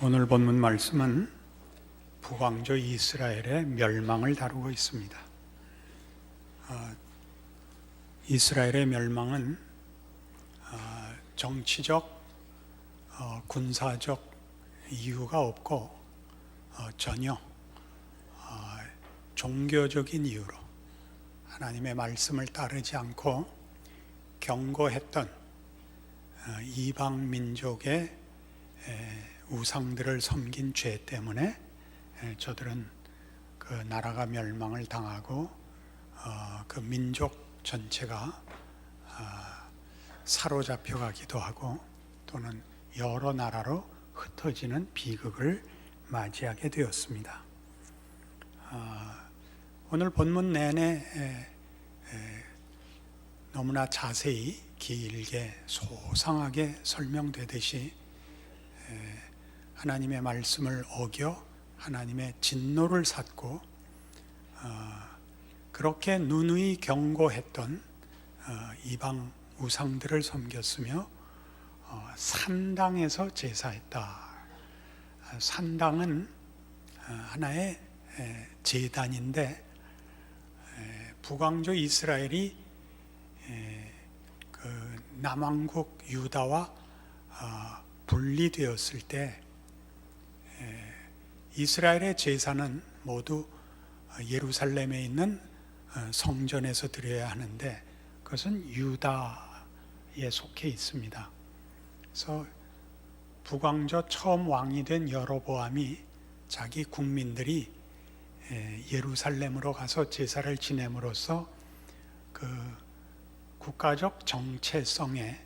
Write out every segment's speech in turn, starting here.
오늘 본문 말씀은 북왕조 이스라엘의 멸망을 다루고 있습니다. 이스라엘의 멸망은 정치적, 군사적 이유가 없고 전혀 종교적인 이유로 하나님의 말씀을 따르지 않고 경고했던 이방 민족의 우상들을 섬긴 죄 때문에 저들은 그 나라가 멸망을 당하고 그 민족 전체가 사로잡혀 가기도 하고 또는 여러 나라로 흩어지는 비극을 맞이하게 되었습니다. 오늘 본문 내내 너무나 자세히 길게 소상하게 설명되듯이 하나님의 말씀을 어겨 하나님의 진노를 샀고 그렇게 누누이 경고했던 이방 우상들을 섬겼으며 산당에서 제사했다. 산당은 하나의 제단인데 북왕조 이스라엘이 그 남왕국 유다와 분리되었을 때 이스라엘의 제사는 모두 예루살렘에 있는 성전에서 드려야 하는데 그것은 유다에 속해 있습니다. 그래서 북왕조 처음 왕이 된 여로보암이 자기 국민들이 예루살렘으로 가서 제사를 지냄으로써 그 국가적 정체성에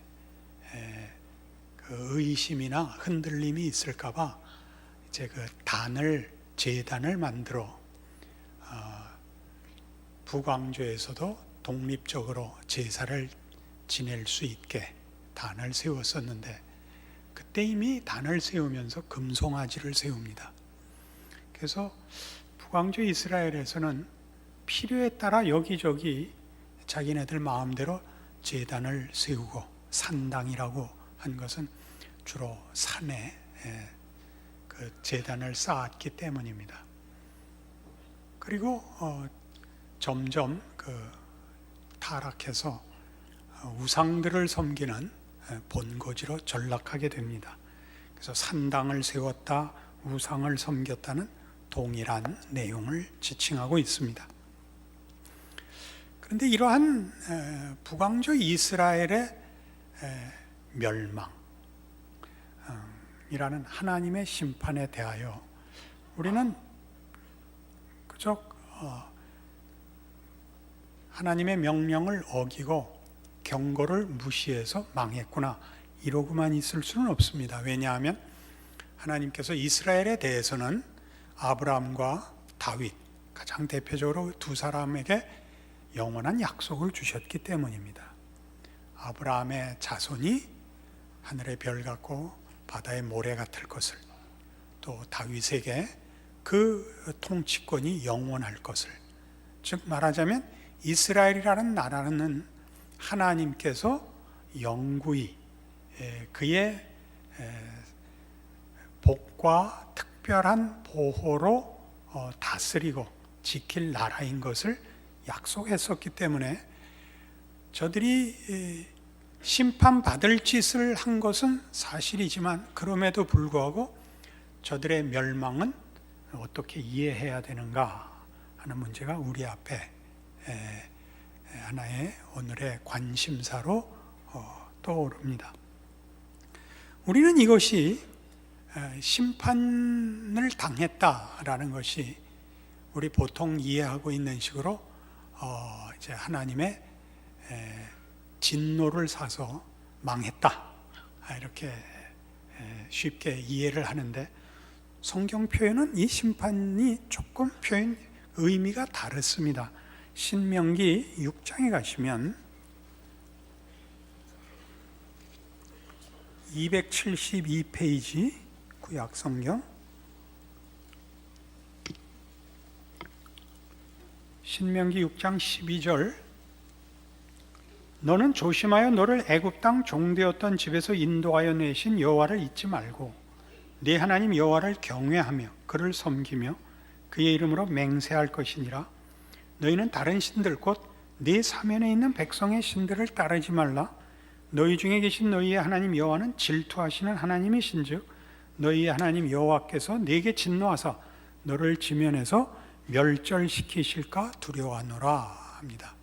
그 의심이나 흔들림이 있을까봐 이제 그 제단을 만들어 북왕조에서도 독립적으로 제사를 지낼 수 있게 단을 세웠었는데 그때 이미 단을 세우면서 금송아지를 세웁니다. 그래서 북왕조 이스라엘에서는 필요에 따라 여기저기 자기네들 마음대로 제단을 세우고 산당이라고 한 것은 주로 산에 그 제단을 쌓았기 때문입니다. 그리고 점점 그 타락해서 우상들을 섬기는 본거지로 전락하게 됩니다. 그래서 산당을 세웠다, 우상을 섬겼다는 동일한 내용을 지칭하고 있습니다. 그런데 이러한 북왕조 이스라엘의 멸망이라는 하나님의 심판에 대하여 우리는 그저 하나님의 명령을 어기고 경고를 무시해서 망했구나 이러고만 있을 수는 없습니다. 왜냐하면 하나님께서 이스라엘에 대해서는 아브라함과 다윗 가장 대표적으로 두 사람에게 영원한 약속을 주셨기 때문입니다. 아브라함의 자손이 하늘의 별 같고 바다의 모래 같을 것을, 또 다윗에게 그 통치권이 영원할 것을, 즉 말하자면 이스라엘이라는 나라는 하나님께서 영구히 그의 복과 특별한 보호로 다스리고 지킬 나라인 것을 약속했었기 때문에 저들이 심판받을 짓을 한 것은 사실이지만 그럼에도 불구하고 저들의 멸망은 어떻게 이해해야 되는가 하는 문제가 우리 앞에 하나의 오늘의 관심사로 떠오릅니다. 우리는 이것이 심판을 당했다라는 것이 우리 보통 이해하고 있는 식으로 이제 하나님의 진노를 사서 망했다 이렇게 쉽게 이해를 하는데 성경 표현은 이 심판이 조금 의미가 다릅니다. 신명기 6장에 가시면 272페이지 구약성경 신명기 6장 12절 너는 조심하여 너를 애굽 땅 종되었던 집에서 인도하여 내신 여호와를 잊지 말고 네 하나님 여호와를 경외하며 그를 섬기며 그의 이름으로 맹세할 것이니라. 너희는 다른 신들 곧 네 사면에 있는 백성의 신들을 따르지 말라. 너희 중에 계신 너희의 하나님 여호와는 질투하시는 하나님이신즉 너희의 하나님 여호와께서 네게 진노하사 너를 지면에서 멸절시키실까 두려워하노라 합니다.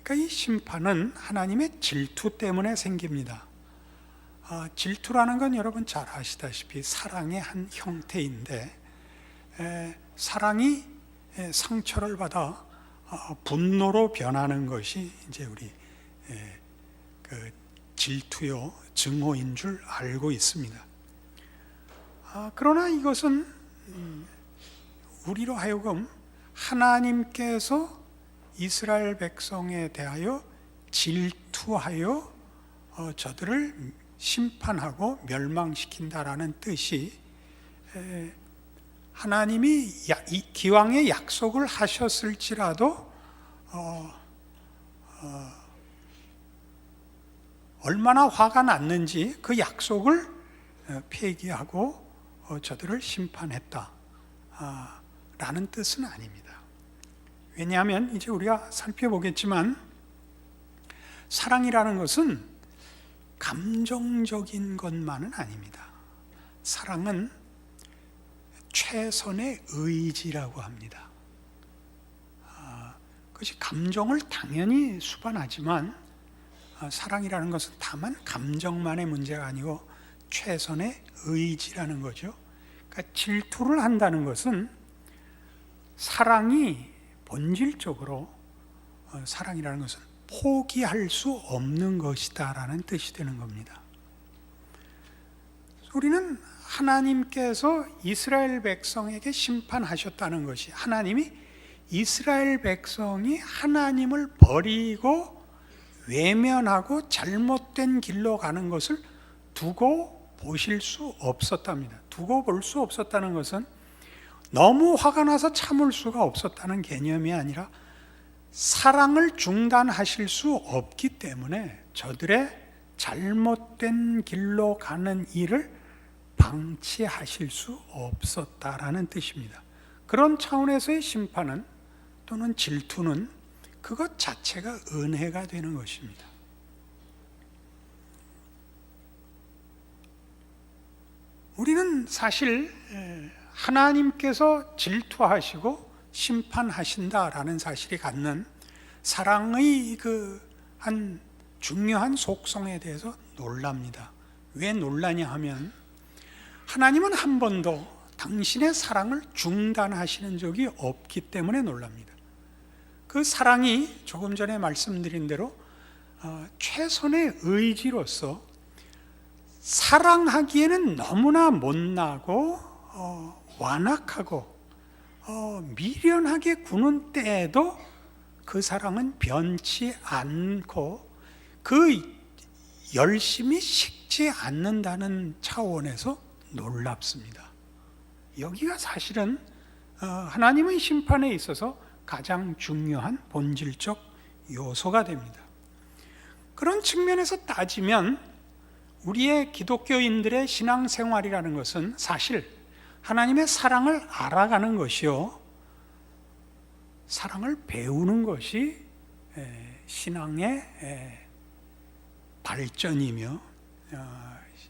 그러니까 이 심판은 하나님의 질투 때문에 생깁니다. 질투라는 건 여러분 잘 아시다시피 사랑의 한 형태인데, 사랑이 상처를 받아 분노로 변하는 것이 이제 우리 그 질투요 증오인 줄 알고 있습니다. 그러나 이것은 우리로 하여금 하나님께서 이스라엘 백성에 대하여 질투하여 저들을 심판하고 멸망시킨다라는 뜻이, 하나님이 기왕에 약속을 하셨을지라도 얼마나 화가 났는지 그 약속을 폐기하고 저들을 심판했다 라는 뜻은 아닙니다. 왜냐하면 이제 우리가 살펴보겠지만 사랑이라는 것은 감정적인 것만은 아닙니다. 사랑은 최선의 의지라고 합니다. 그것이 감정을 당연히 수반하지만 사랑이라는 것은 다만 감정만의 문제가 아니고 최선의 의지라는 거죠. 그러니까 질투를 한다는 것은 사랑이 본질적으로 사랑이라는 것은 포기할 수 없는 것이다라는 뜻이 되는 겁니다. 우리는 하나님께서 이스라엘 백성에게 심판하셨다는 것이, 하나님이 이스라엘 백성이 하나님을 버리고 외면하고 잘못된 길로 가는 것을 두고 보실 수 없었답니다. 두고 볼 수 없었다는 것은 너무 화가 나서 참을 수가 없었다는 개념이 아니라 사랑을 중단하실 수 없기 때문에 저들의 잘못된 길로 가는 일을 방치하실 수 없었다라는 뜻입니다. 그런 차원에서의 심판은 또는 질투는 그것 자체가 은혜가 되는 것입니다. 우리는 사실 하나님께서 질투하시고 심판하신다라는 사실이 갖는 사랑의 그 한 중요한 속성에 대해서 놀랍니다. 왜 놀라냐 하면 하나님은 한 번도 당신의 사랑을 중단하시는 적이 없기 때문에 놀랍니다. 그 사랑이 조금 전에 말씀드린 대로 최선의 의지로서 사랑하기에는 너무나 못나고 완악하고 미련하게 구는 때에도 그 사랑은 변치 않고 그 열심히 식지 않는다는 차원에서 놀랍습니다. 여기가 사실은 하나님의 심판에 있어서 가장 중요한 본질적 요소가 됩니다. 그런 측면에서 따지면 우리의 기독교인들의 신앙생활이라는 것은 사실 하나님의 사랑을 알아가는 것이요, 사랑을 배우는 것이 신앙의 발전이며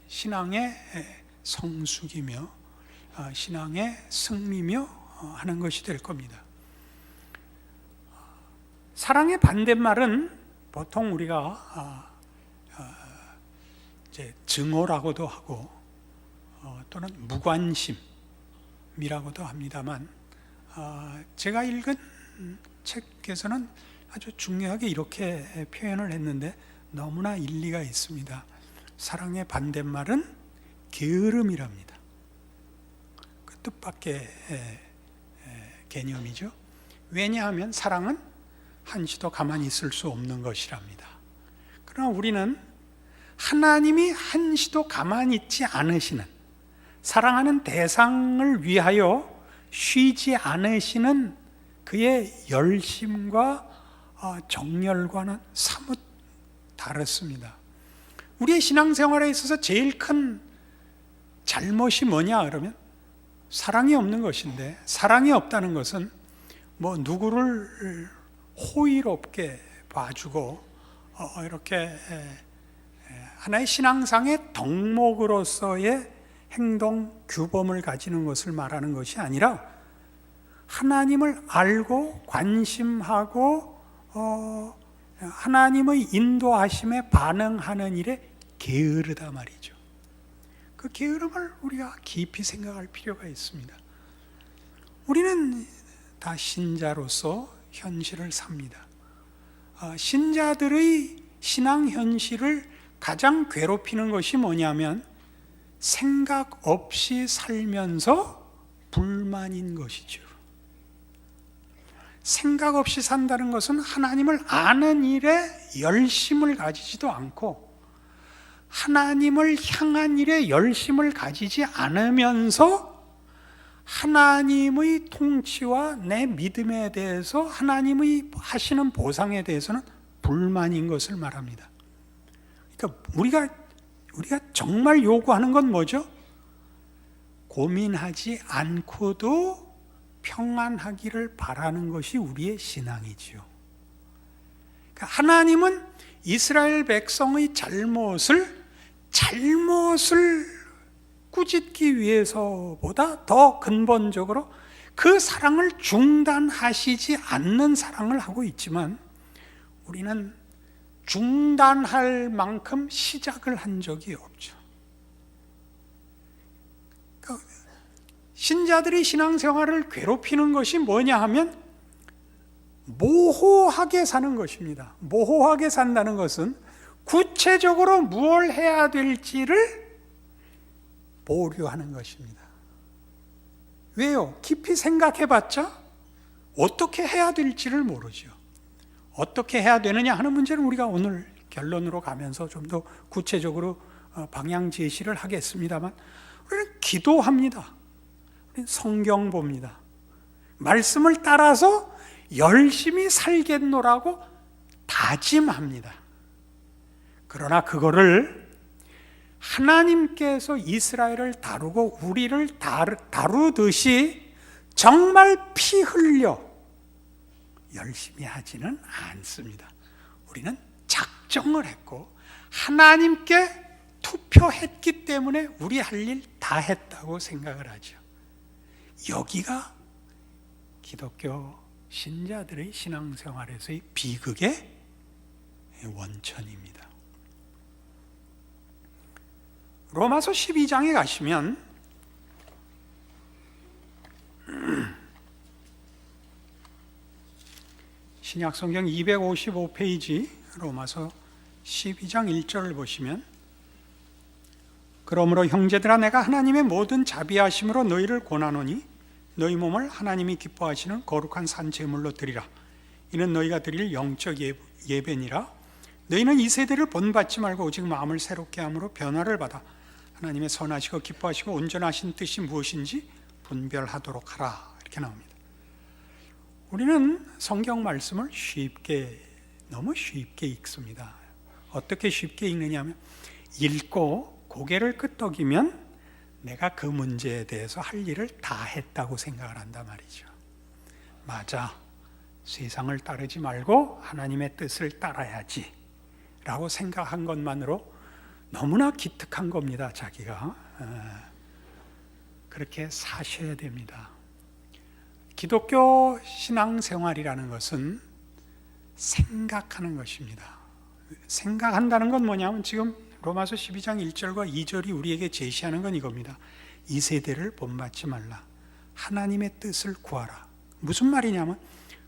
신앙의 성숙이며 신앙의 승리며 하는 것이 될 겁니다. 사랑의 반대말은 보통 우리가 이제 증오라고도 하고 또는 무관심이라고도 합니다만, 제가 읽은 책에서는 아주 중요하게 이렇게 표현을 했는데 너무나 일리가 있습니다. 사랑의 반대말은 게으름이랍니다. 그 뜻밖의 개념이죠. 왜냐하면 사랑은 한시도 가만히 있을 수 없는 것이랍니다. 그러나 우리는 하나님이 한시도 가만히 있지 않으시는, 사랑하는 대상을 위하여 쉬지 않으시는 그의 열심과 정열과는 사뭇 다릅니다. 우리의 신앙생활에 있어서 제일 큰 잘못이 뭐냐 그러면 사랑이 없는 것인데, 사랑이 없다는 것은 뭐 누구를 호의롭게 봐주고 이렇게 하나의 신앙상의 덕목으로서의 행동 규범을 가지는 것을 말하는 것이 아니라 하나님을 알고 관심하고 하나님의 인도하심에 반응하는 일에 게으르다 말이죠. 그 게으름을 우리가 깊이 생각할 필요가 있습니다. 우리는 다 신자로서 현실을 삽니다. 신자들의 신앙 현실을 가장 괴롭히는 것이 뭐냐면 생각 없이 살면서 불만인 것이죠. 생각 없이 산다는 것은 하나님을 아는 일에 열심을 가지지도 않고 하나님을 향한 일에 열심을 가지지 않으면서 하나님의 통치와 내 믿음에 대해서 하나님의 하시는 보상에 대해서는 불만인 것을 말합니다. 그러니까 우리가 정말 요구하는 건 뭐죠? 고민하지 않고도 평안하기를 바라는 것이 우리의 신앙이지요. 그러니까 하나님은 이스라엘 백성의 잘못을 꾸짖기 위해서보다 더 근본적으로 그 사랑을 중단하시지 않는 사랑을 하고 있지만 우리는 중단할 만큼 시작을 한 적이 없죠. 그러니까 신자들이 신앙생활을 괴롭히는 것이 뭐냐 하면 모호하게 사는 것입니다. 모호하게 산다는 것은 구체적으로 무엇을 해야 될지를 보류하는 것입니다. 왜요? 깊이 생각해봤자 어떻게 해야 될지를 모르죠. 어떻게 해야 되느냐 하는 문제는 우리가 오늘 결론으로 가면서 좀 더 구체적으로 방향 제시를 하겠습니다만 우리는 기도합니다. 우리는 성경 봅니다. 말씀을 따라서 열심히 살겠노라고 다짐합니다. 그러나 그거를 하나님께서 이스라엘을 다루고 우리를 다루듯이 정말 피 흘려 열심히 하지는 않습니다. 우리는 작정을 했고 하나님께 투표했기 때문에 우리 할 일 다 했다고 생각을 하죠. 여기가 기독교 신자들의 신앙생활에서의 비극의 원천입니다. 로마서 12장에 가시면 신약성경 255페이지 로마서 12장 1절을 보시면 그러므로 형제들아 내가 하나님의 모든 자비하심으로 너희를 권하노니 너희 몸을 하나님이 기뻐하시는 거룩한 산 제물로 드리라. 이는 너희가 드릴 영적 예배니라. 너희는 이 세대를 본받지 말고 오직 마음을 새롭게 함으로 변화를 받아 하나님의 선하시고 기뻐하시고 온전하신 뜻이 무엇인지 분별하도록 하라. 이렇게 나옵니다. 우리는 성경 말씀을 너무 쉽게 읽습니다. 어떻게 쉽게 읽느냐 하면 읽고 고개를 끄덕이면 내가 그 문제에 대해서 할 일을 다 했다고 생각을 한단 말이죠. 맞아. 세상을 따르지 말고 하나님의 뜻을 따라야지 라고 생각한 것만으로 너무나 기특한 겁니다. 자기가 그렇게 사셔야 됩니다. 기독교 신앙생활이라는 것은 생각하는 것입니다. 생각한다는 건 뭐냐면 지금 로마서 12장 1절과 2절이 우리에게 제시하는 건 이겁니다. 이 세대를 본받지 말라. 하나님의 뜻을 구하라. 무슨 말이냐면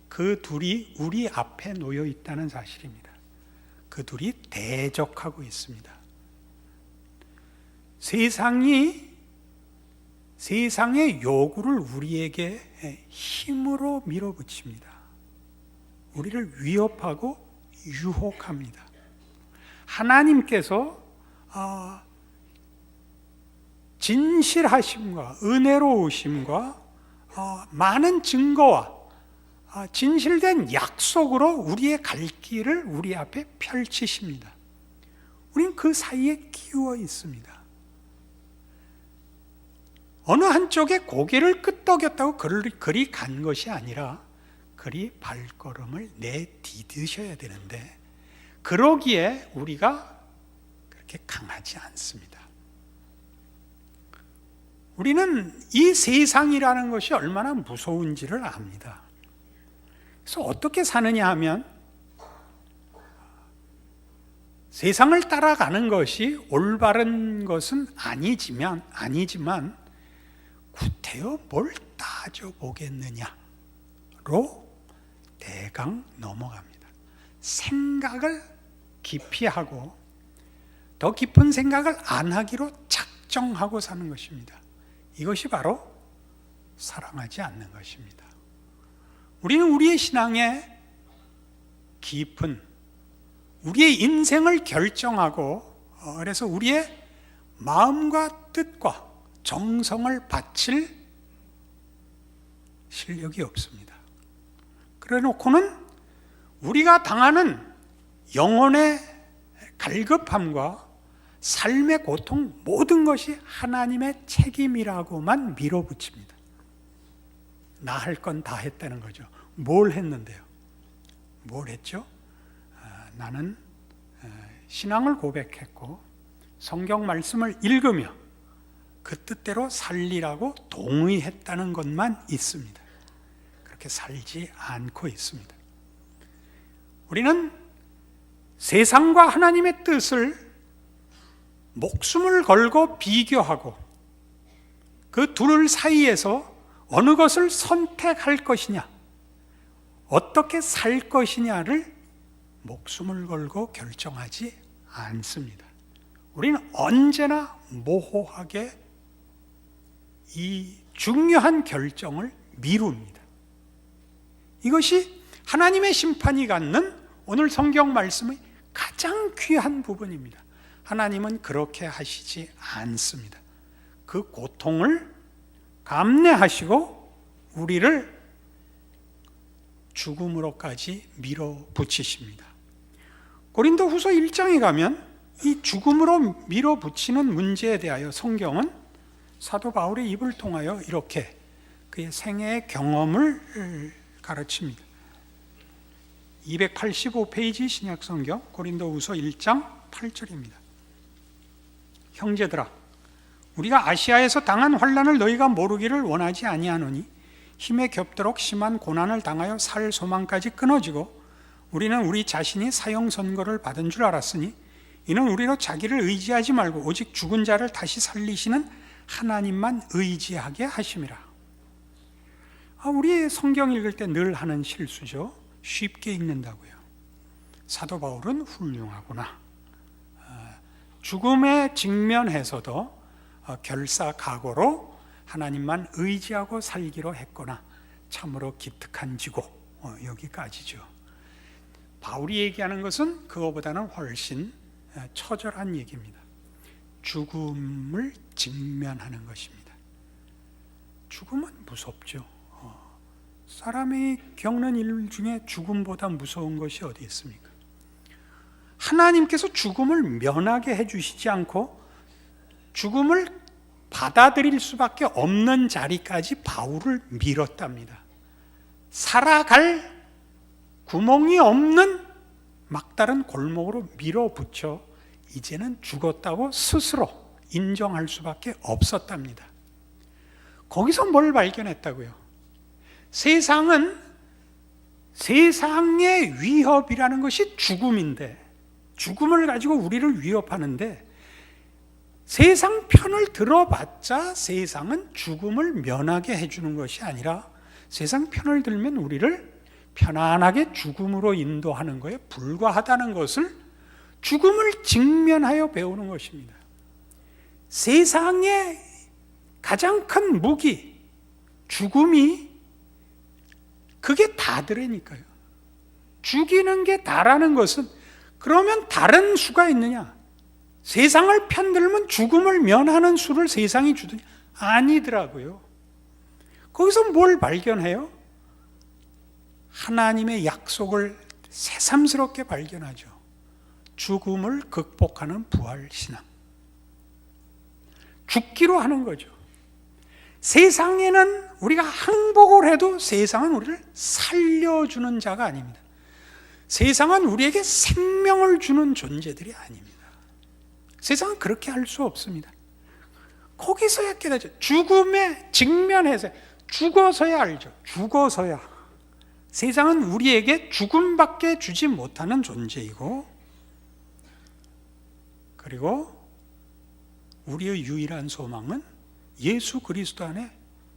그 둘이 우리 앞에 놓여 있다는 사실입니다. 그 둘이 대적하고 있습니다. 세상의 요구를 우리에게 힘으로 밀어붙입니다. 우리를 위협하고 유혹합니다. 하나님께서 진실하심과 은혜로우심과 많은 증거와 진실된 약속으로 우리의 갈 길을 우리 앞에 펼치십니다. 우리는 그 사이에 끼워 있습니다. 어느 한쪽에 고개를 끄덕였다고 그리 간 것이 아니라 그리 발걸음을 내디디셔야 되는데, 그러기에 우리가 그렇게 강하지 않습니다. 우리는 이 세상이라는 것이 얼마나 무서운지를 압니다. 그래서 어떻게 사느냐 하면, 세상을 따라가는 것이 올바른 것은 아니지만 구태여 뭘 따져보겠느냐로 대강 넘어갑니다. 생각을 깊이 하고 더 깊은 생각을 안 하기로 작정하고 사는 것입니다. 이것이 바로 사랑하지 않는 것입니다. 우리는 우리의 신앙에 깊은, 우리의 인생을 결정하고, 그래서 우리의 마음과 뜻과 정성을 바칠 실력이 없습니다. 그래 놓고는 우리가 당하는 영혼의 갈급함과 삶의 고통, 모든 것이 하나님의 책임이라고만 밀어붙입니다. 나 할 건 다 했다는 거죠. 뭘 했는데요? 뭘 했죠? 나는 신앙을 고백했고 성경 말씀을 읽으며 그 뜻대로 살리라고 동의했다는 것만 있습니다. 그렇게 살지 않고 있습니다. 우리는 세상과 하나님의 뜻을 목숨을 걸고 비교하고 그 둘 사이에서 어느 것을 선택할 것이냐, 어떻게 살 것이냐를 목숨을 걸고 결정하지 않습니다. 우리는 언제나 모호하게 이 중요한 결정을 미룹니다. 이것이 하나님의 심판이 갖는 오늘 성경 말씀의 가장 귀한 부분입니다. 하나님은 그렇게 하시지 않습니다. 그 고통을 감내하시고 우리를 죽음으로까지 밀어붙이십니다. 고린도후서 1장에 가면 이 죽음으로 밀어붙이는 문제에 대하여 성경은 사도 바울의 입을 통하여 이렇게 그의 생애의 경험을 가르칩니다. 285페이지 신약성경 고린도후서 1장 8절입니다. 형제들아, 우리가 아시아에서 당한 환난을 너희가 모르기를 원하지 아니하노니 힘에 겹도록 심한 고난을 당하여 살 소망까지 끊어지고 우리는 우리 자신이 사형 선고를 받은 줄 알았으니 이는 우리로 자기를 의지하지 말고 오직 죽은 자를 다시 살리시는 하나님만 의지하게 하심이라. 우리 성경 읽을 때 늘 하는 실수죠. 쉽게 읽는다고요. 사도 바울은 훌륭하구나. 죽음에 직면해서도 결사각오로 하나님만 의지하고 살기로 했거나 참으로 기특한 지고, 여기까지죠. 바울이 얘기하는 것은 그거보다는 훨씬 처절한 얘기입니다. 죽음을 직면하는 것입니다. 죽음은 무섭죠. 사람이 겪는 일 중에 죽음보다 무서운 것이 어디 있습니까? 하나님께서 죽음을 면하게 해주시지 않고 죽음을 받아들일 수밖에 없는 자리까지 바울을 밀었답니다. 살아갈 구멍이 없는 막다른 골목으로 밀어붙여 이제는 죽었다고 스스로 인정할 수밖에 없었답니다. 거기서 뭘 발견했다고요? 세상은, 세상의 위협이라는 것이 죽음인데, 죽음을 가지고 우리를 위협하는데 세상 편을 들어봤자 세상은 죽음을 면하게 해주는 것이 아니라 세상 편을 들면 우리를 편안하게 죽음으로 인도하는 것에 불과하다는 것을 죽음을 직면하여 배우는 것입니다. 세상의 가장 큰 무기, 죽음이 그게 다더라니까요. 죽이는 게 다라는 것은, 그러면 다른 수가 있느냐? 세상을 편들면 죽음을 면하는 수를 세상이 주더니 아니더라고요. 거기서 뭘 발견해요? 하나님의 약속을 새삼스럽게 발견하죠. 죽음을 극복하는 부활신앙. 죽기로 하는 거죠. 세상에는 우리가 항복을 해도 세상은 우리를 살려주는 자가 아닙니다. 세상은 우리에게 생명을 주는 존재들이 아닙니다. 세상은 그렇게 할 수 없습니다. 거기서야 깨닫죠. 죽음에 직면해서 죽어서야 알죠. 죽어서야. 세상은 우리에게 죽음밖에 주지 못하는 존재이고, 그리고 우리의 유일한 소망은 예수 그리스도 안에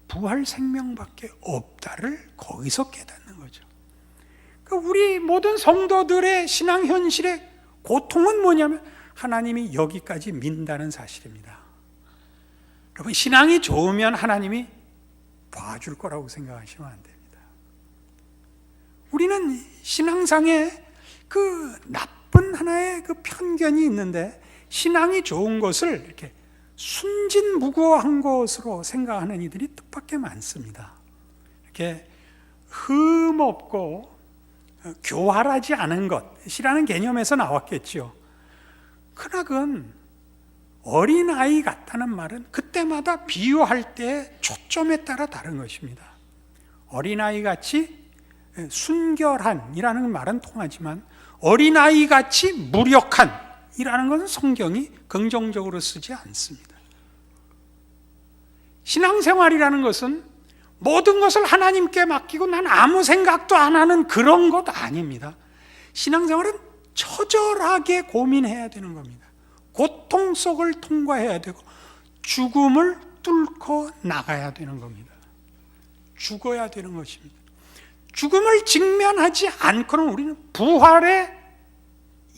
부활 생명밖에 없다를 거기서 깨닫는 거죠. 우리 모든 성도들의 신앙 현실의 고통은 뭐냐면 하나님이 여기까지 민다는 사실입니다. 여러분, 신앙이 좋으면 하나님이 봐줄 거라고 생각하시면 안 됩니다. 우리는 신앙상에 그 나쁜 하나의 그 편견이 있는데, 신앙이 좋은 것을 이렇게 순진무구한 것으로 생각하는 이들이 뜻밖의 많습니다. 이렇게 흠없고 교활하지 않은 것이라는 개념에서 나왔겠죠. 그러나 어린아이 같다는 말은 그때마다 비유할 때 초점에 따라 다른 것입니다. 어린아이같이 순결한이라는 말은 통하지만 어린아이같이 무력한이라는 것은 성경이 긍정적으로 쓰지 않습니다. 신앙생활이라는 것은 모든 것을 하나님께 맡기고 난 아무 생각도 안 하는 그런 것 아닙니다. 신앙생활은 처절하게 고민해야 되는 겁니다. 고통 속을 통과해야 되고 죽음을 뚫고 나가야 되는 겁니다. 죽어야 되는 것입니다. 죽음을 직면하지 않고는 우리는 부활의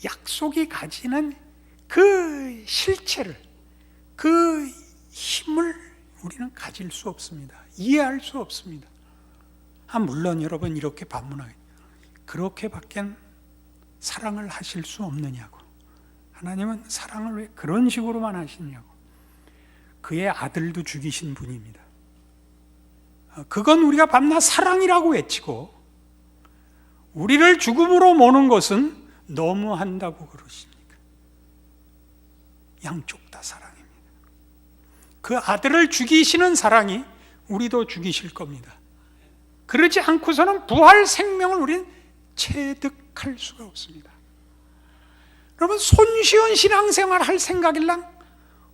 약속이 가지는 그 실체를, 그 힘을 우리는 가질 수 없습니다. 이해할 수 없습니다. 물론 여러분 이렇게 반문하겠죠. 그렇게밖에 사랑을 하실 수 없느냐고. 하나님은 사랑을 왜 그런 식으로만 하시냐고. 그의 아들도 죽이신 분입니다. 그건 우리가 밤낮 사랑이라고 외치고 우리를 죽음으로 모는 것은 너무한다고 그러십니까? 양쪽 다 사랑입니다. 그 아들을 죽이시는 사랑이 우리도 죽이실 겁니다. 그러지 않고서는 부활 생명을 우리는 체득할 수가 없습니다. 여러분, 손쉬운 신앙생활 할 생각일랑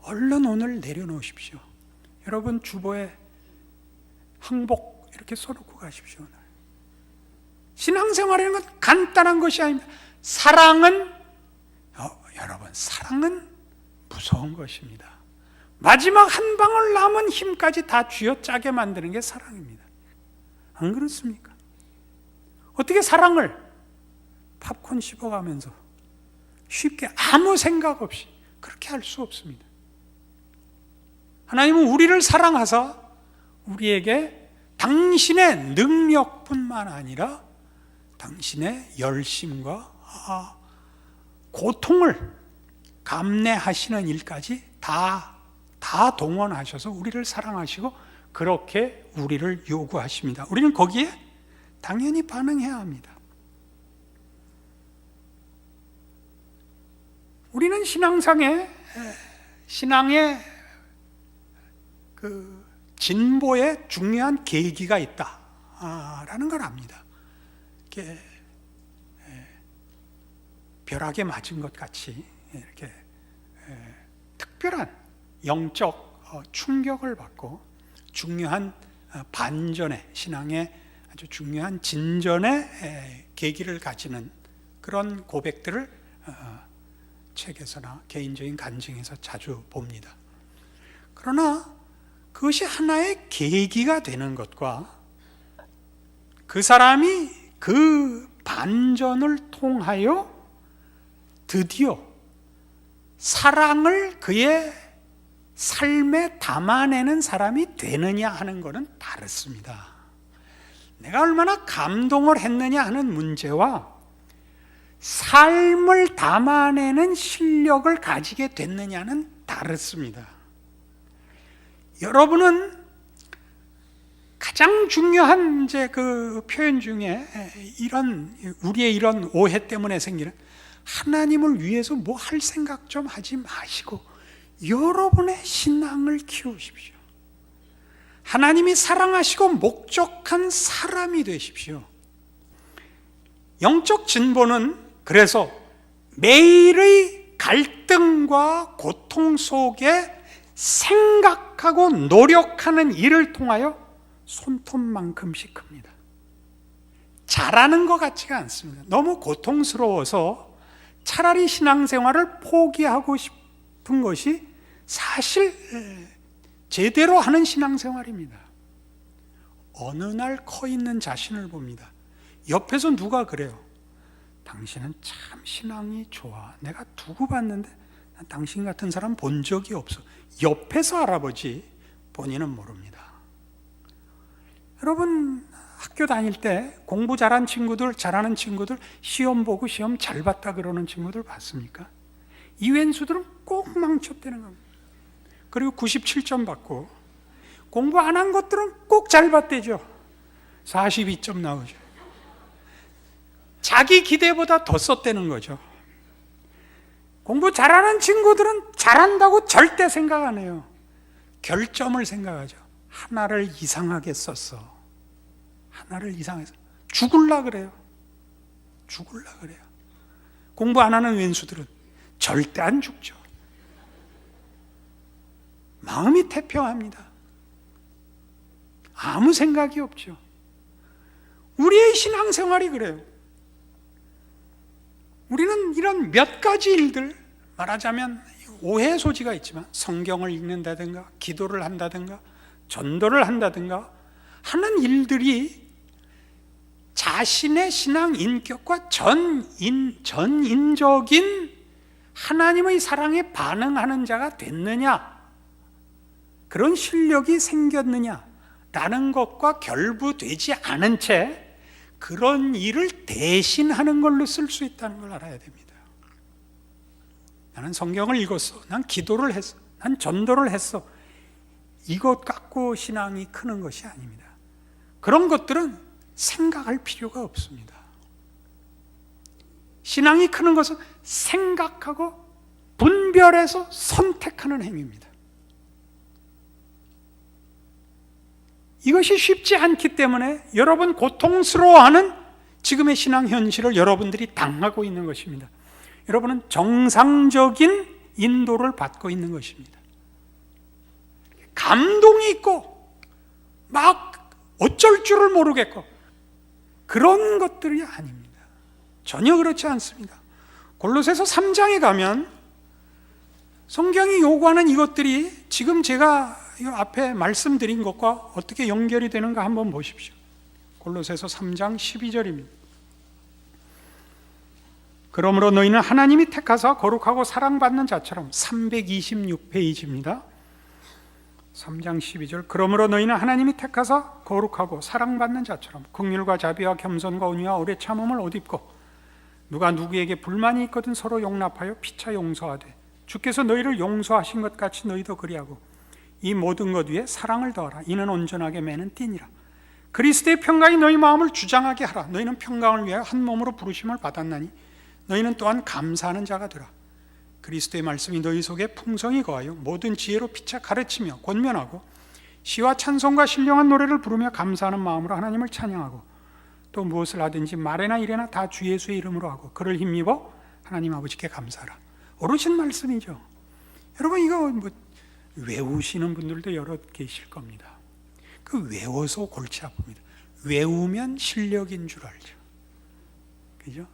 얼른 오늘 내려놓으십시오. 여러분 주보에 항복 이렇게 써놓고 가십시오. 신앙생활이라는 건 간단한 것이 아닙니다. 사랑은 여러분, 사랑은 무서운 것입니다. 마지막 한 방울 남은 힘까지 다 쥐어짜게 만드는 게 사랑입니다. 안 그렇습니까? 어떻게 사랑을 팝콘 씹어가면서 쉽게 아무 생각 없이 그렇게 할 수 없습니다. 하나님은 우리를 사랑하사 우리에게 당신의 능력뿐만 아니라 당신의 열심과 고통을 감내하시는 일까지 다 동원하셔서 우리를 사랑하시고 그렇게 우리를 요구하십니다. 우리는 거기에 당연히 반응해야 합니다. 우리는 신앙의 그 진보에 중요한 계기가 있다라는 걸 압니다. 이렇게 벼락에 맞은 것 같이 이렇게 특별한 영적 충격을 받고 중요한 반전의, 신앙의 아주 중요한 진전의 계기를 가지는 그런 고백들을 책에서나 개인적인 간증에서 자주 봅니다. 그러나 그것이 하나의 계기가 되는 것과 그 사람이 그 반전을 통하여 드디어 사랑을 그의 삶에 담아내는 사람이 되느냐 하는 것은 다릅니다. 내가 얼마나 감동을 했느냐 하는 문제와 삶을 담아내는 실력을 가지게 됐느냐는 다릅니다. 여러분은 가장 중요한 그 표현 중에 우리의 이런 오해 때문에 생기는, 하나님을 위해서 뭐 할 생각 좀 하지 마시고 여러분의 신앙을 키우십시오. 하나님이 사랑하시고 목적한 사람이 되십시오. 영적 진보는 그래서 매일의 갈등과 고통 속에 생각하고 노력하는 일을 통하여 손톱만큼씩 큽니다. 잘하는 것 같지가 않습니다. 너무 고통스러워서 차라리 신앙생활을 포기하고 싶은 것이 사실 제대로 하는 신앙생활입니다. 어느 날 커 있는 자신을 봅니다. 옆에서 누가 그래요. 당신은 참 신앙이 좋아. 내가 두고 봤는데 난 당신 같은 사람 본 적이 없어. 옆에서 알아보지 본인은 모릅니다. 여러분 학교 다닐 때 공부 잘하는 친구들 시험 보고 시험 잘 봤다 그러는 친구들 봤습니까? 이웬수들은 꼭 망쳤다는 겁니다. 그리고 97점 받고 공부 안 한 것들은 꼭 잘 봤대죠. 42점 나오죠. 자기 기대보다 더 썼다는 거죠. 공부 잘하는 친구들은 잘한다고 절대 생각 안 해요. 결점을 생각하죠. 하나를 이상하게 썼어. 하나를 이상해서 죽을라 그래요. 공부 안 하는 왼수들은 절대 안 죽죠. 마음이 태평합니다. 아무 생각이 없죠. 우리의 신앙생활이 그래요. 우리는 이런 몇 가지 일들, 말하자면 오해 소지가 있지만 성경을 읽는다든가 기도를 한다든가 전도를 한다든가 하는 일들이 자신의 신앙 인격과 전인적인 하나님의 사랑에 반응하는 자가 됐느냐, 그런 실력이 생겼느냐라는 것과 결부되지 않은 채 그런 일을 대신하는 걸로 쓸 수 있다는 걸 알아야 됩니다. 나는 성경을 읽었어. 난 기도를 했어. 난 전도를 했어. 이것 갖고 신앙이 크는 것이 아닙니다. 그런 것들은 생각할 필요가 없습니다. 신앙이 크는 것은 생각하고 분별해서 선택하는 행위입니다. 이것이 쉽지 않기 때문에 여러분 고통스러워하는 지금의 신앙 현실을 여러분들이 당하고 있는 것입니다. 여러분은 정상적인 인도를 받고 있는 것입니다. 감동이 있고 막 어쩔 줄을 모르겠고 그런 것들이 아닙니다. 전혀 그렇지 않습니다. 골로새서 3장에 가면 성경이 요구하는 이것들이 지금 제가 이 앞에 말씀드린 것과 어떻게 연결이 되는가 한번 보십시오. 골로새서 3장 12절입니다. 그러므로 너희는 하나님이 택하사 거룩하고 사랑받는 자처럼, 326페이지입니다. 3장 12절. 그러므로 너희는 하나님이 택하사 거룩하고 사랑받는 자처럼 긍휼과 자비와 겸손과 온유와 오래 참음을 옷 입고, 누가 누구에게 불만이 있거든 서로 용납하여 피차 용서하되 주께서 너희를 용서하신 것 같이 너희도 그리하고 이 모든 것 위에 사랑을 더하라. 이는 온전하게 매는 띠니라. 그리스도의 평강이 너희 마음을 주장하게 하라. 너희는 평강을 위하여 한 몸으로 부르심을 받았나니 너희는 또한 감사하는 자가 되라. 그리스도의 말씀이 너희 속에 풍성히 거하여 모든 지혜로 피차 가르치며 권면하고 시와 찬송과 신령한 노래를 부르며 감사하는 마음으로 하나님을 찬양하고, 또 무엇을 하든지 말에나 일에나 다 주 예수의 이름으로 하고 그를 힘입어 하나님 아버지께 감사하라. 어르신 말씀이죠. 여러분 이거 외우시는 분들도 여러 계실 겁니다. 그 외워서 골치 아픕니다. 외우면 실력인 줄 알죠. 그죠?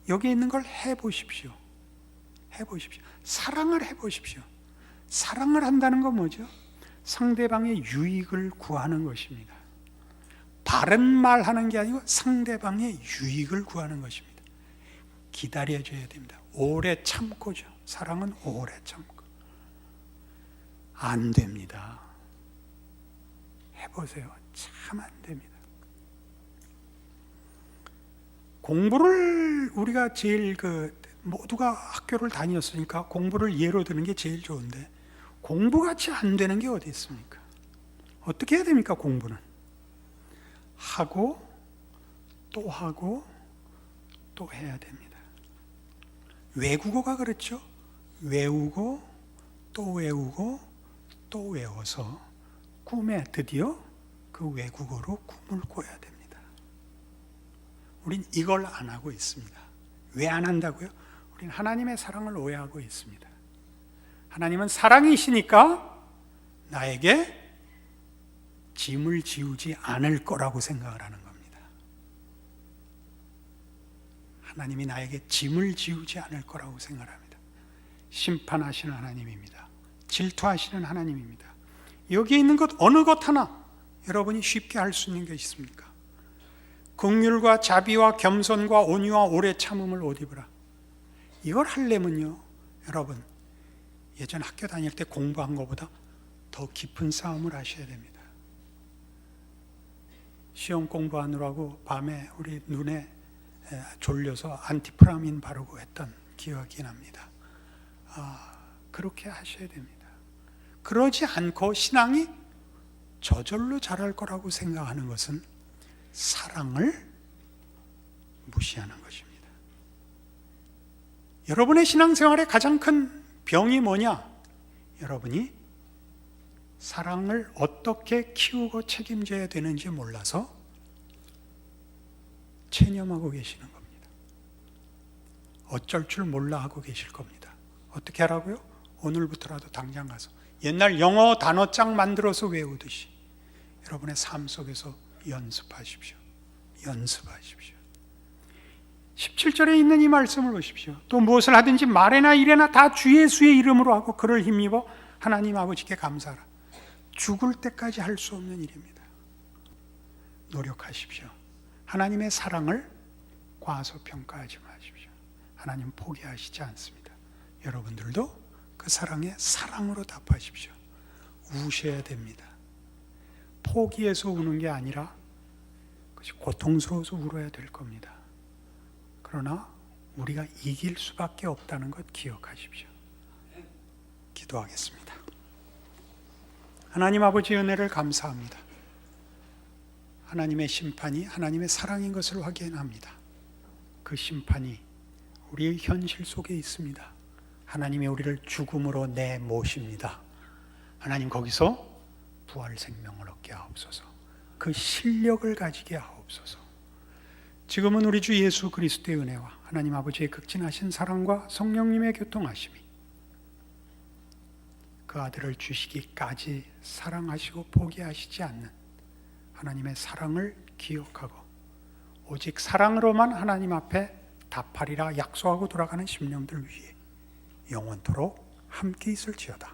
여기 있는 걸 해보십시오. 사랑을 해보십시오. 사랑을 한다는 건 뭐죠? 상대방의 유익을 구하는 것입니다. 바른 말 하는 게 아니고 상대방의 유익을 구하는 것입니다. 기다려줘야 됩니다. 오래 참고죠. 사랑은 오래 참고. 안 됩니다. 해보세요. 참 안 됩니다. 공부를 우리가 제일 모두가 학교를 다녔으니까 공부를 예로 드는 게 제일 좋은데, 공부같이 안 되는 게 어디 있습니까? 어떻게 해야 됩니까? 공부는 하고 또 하고 또 해야 됩니다. 외국어가 그렇죠. 외우고 또 외우고 또 외워서 꿈에 드디어 그 외국어로 꿈을 꿔야 됩니다. 우린 이걸 안 하고 있습니다. 왜 안 한다고요? 우린 하나님의 사랑을 오해하고 있습니다. 하나님은 사랑이시니까 나에게 짐을 지우지 않을 거라고 생각을 하는 겁니다. 하나님이 나에게 짐을 지우지 않을 거라고 생각합니다. 심판하시는 하나님입니다. 질투하시는 하나님입니다. 여기에 있는 것 어느 것 하나 여러분이 쉽게 할 수 있는 게 있습니까? 긍휼과 자비와 겸손과 온유와 오래 참음을 옷 입으라. 이걸 하려면요, 여러분, 예전 학교 다닐 때 공부한 것보다 더 깊은 싸움을 하셔야 됩니다. 시험 공부하느라고 밤에 우리 눈에 졸려서 안티프라민 바르고 했던 기억이 납니다. 그렇게 하셔야 됩니다. 그러지 않고 신앙이 저절로 자랄 거라고 생각하는 것은 사랑을 무시하는 것입니다. 여러분의 신앙생활의 가장 큰 병이 뭐냐? 여러분이 사랑을 어떻게 키우고 책임져야 되는지 몰라서 체념하고 계시는 겁니다. 어쩔 줄 몰라 하고 계실 겁니다. 어떻게 하라고요? 오늘부터라도 당장 가서 옛날 영어 단어장 만들어서 외우듯이 여러분의 삶 속에서 연습하십시오. 연습하십시오. 17절에 있는 이 말씀을 보십시오. 또 무엇을 하든지 말이나 일에나 다 주 예수의 이름으로 하고 그를 힘입어 하나님 아버지께 감사하라. 죽을 때까지 할 수 없는 일입니다. 노력하십시오. 하나님의 사랑을 과소평가하지 마십시오. 하나님 포기하시지 않습니다. 여러분들도 그 사랑에 사랑으로 답하십시오. 우셔야 됩니다. 포기해서 우는 게 아니라 그것이 고통스러워서 울어야 될 겁니다. 그러나 우리가 이길 수밖에 없다는 것 기억하십시오. 기도하겠습니다. 하나님 아버지 은혜를 감사합니다. 하나님의 심판이 하나님의 사랑인 것을 확인합니다. 그 심판이 우리의 현실 속에 있습니다. 하나님이 우리를 죽음으로 내모십니다. 하나님 거기서 부활 생명을 얻게 하옵소서. 그 실력을 가지게 하옵소서. 지금은 우리 주 예수 그리스도의 은혜와 하나님 아버지의 극진하신 사랑과 성령님의 교통하심이 그 아들을 주시기까지 사랑하시고 포기하시지 않는 하나님의 사랑을 기억하고 오직 사랑으로만 하나님 앞에 답하리라 약속하고 돌아가는 심령들 위해 영원토록 함께 있을지어다.